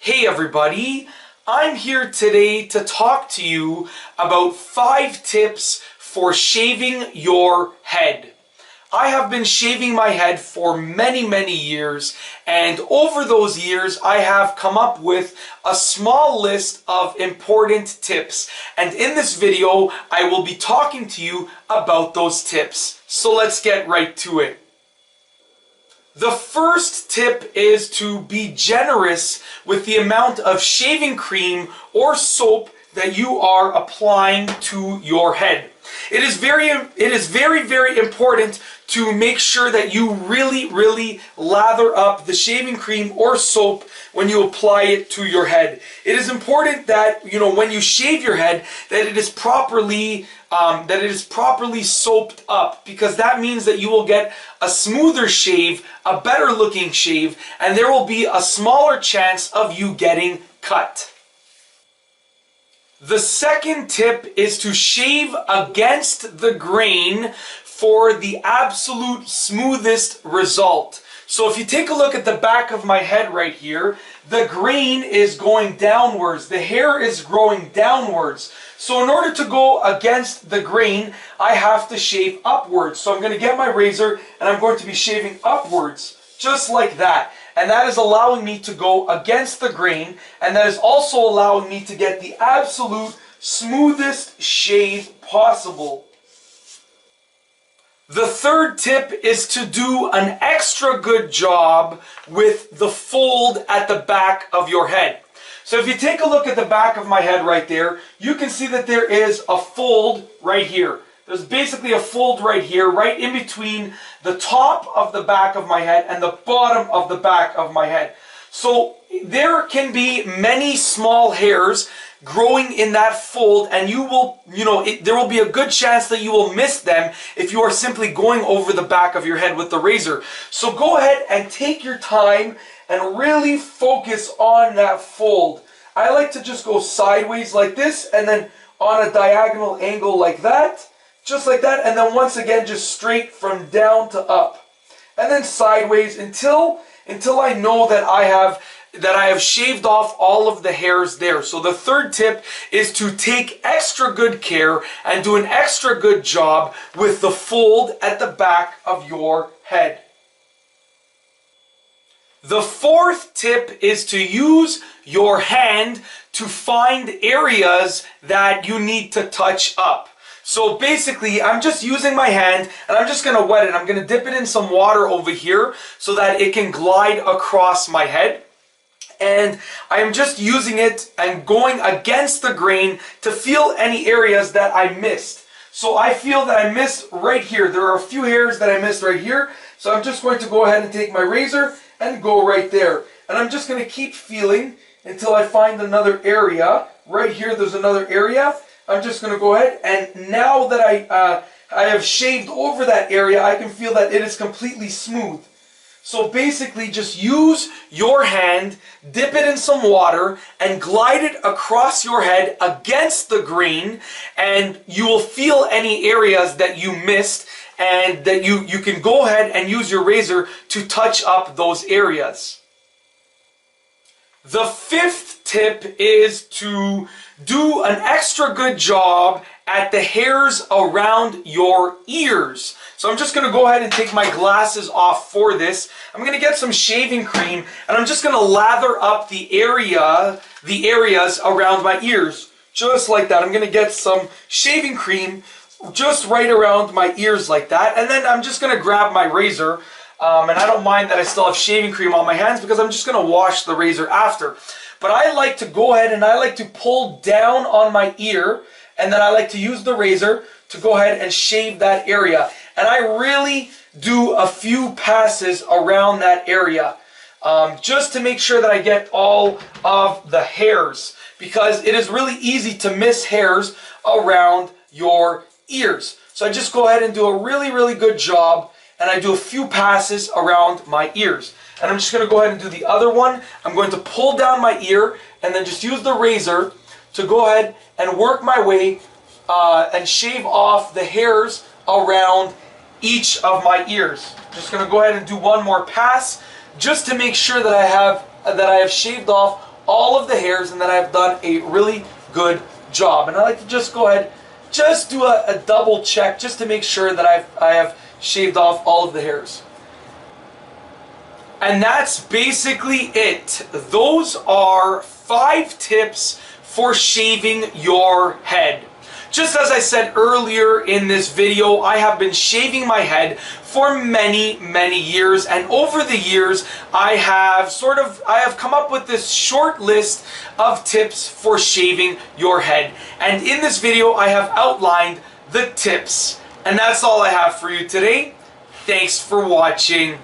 Hey everybody, I'm here today to talk to you about 5 tips for shaving your head. I have been shaving my head for many years, and over those years I have come up with a small list of important tips, and in this video I will be talking to you about those tips. So let's get right to it. The first tip is to be generous with the amount of shaving cream or soap that you are applying to your head. It is very important to make sure that you really lather up the shaving cream or soap when you apply it to your head. It is important that, when you shave your head, that it is properly soaped up, because that means that you will get a smoother shave, a better looking shave, and there will be a smaller chance of you getting cut. The second tip is to shave against the grain for the absolute smoothest result. So if you take a look at the back of my head right here, the grain is going downwards. The hair is growing downwards. So in order to go against the grain, I have to shave upwards. So I'm going to get my razor and I'm going to be shaving upwards, just like that. And that is allowing me to go against the grain, and that is also allowing me to get the absolute smoothest shave possible. The third tip is to do an extra good job with the fold at the back of your head. So if you take a look at the back of my head right there, you can see that there is a fold right here. There's basically a fold right here, right in between the top of the back of my head and the bottom of the back of my head. So there can be many small hairs growing in that fold, and you will, there will be a good chance that you will miss them if you are simply going over the back of your head with the razor. So go ahead and take your time and really focus on that fold. I like to just go sideways like this, and then on a diagonal angle like that. Just like that, and then once again just straight from down to up, and then sideways until I know that I have shaved off all of the hairs there. So the third tip is to take extra good care and do an extra good job with the fold at the back of your head. The fourth tip is to use your hand to find areas that you need to touch up. So basically, I'm just using my hand and I'm just going to wet it. I'm going to dip it in some water over here so that it can glide across my head. And I'm just using it and going against the grain to feel any areas that I missed. So I feel that I missed right here. There are a few hairs that I missed right here. So I'm just going to go ahead and take my razor and go right there. And I'm just going to keep feeling until I find another area. Right here, there's another area. I'm just going to go ahead, and now that I have shaved over that area, I can feel that it is completely smooth. So basically, just use your hand, dip it in some water, and glide it across your head against the grain, and you will feel any areas that you missed, and that you can go ahead and use your razor to touch up those areas. The fifth tip is to do an extra good job at the hairs around your ears. So I'm just going to go ahead and take my glasses off for this. I'm going to get some shaving cream, and I'm just going to lather up the areas around my ears, just like that. I'm going to get some shaving cream just right around my ears like that, and then I'm just going to grab my razor. And I don't mind that I still have shaving cream on my hands because I'm just going to wash the razor after. But I like to go ahead and I like to pull down on my ear, and then I like to use the razor to go ahead and shave that area. And I really do a few passes around that area just to make sure that I get all of the hairs, because it is really easy to miss hairs around your ears. So I just go ahead and do a really good job, and I do a few passes around my ears. And I'm just going to go ahead and do the other one. I'm going to pull down my ear and then just use the razor to go ahead and work my way and shave off the hairs around each of my ears. Just going to go ahead and do one more pass just to make sure that I have shaved off all of the hairs and that I've done a really good job. And I like to just go ahead, just do a double check just to make sure that I have shaved off all of the hairs. And that's basically it. Those are 5 tips for shaving your head. Just as I said earlier in this video, I have been shaving my head for many, many years, and over the years I have come up with this short list of tips for shaving your head. And in this video I have outlined the tips. And that's all I have for you today. Thanks for watching.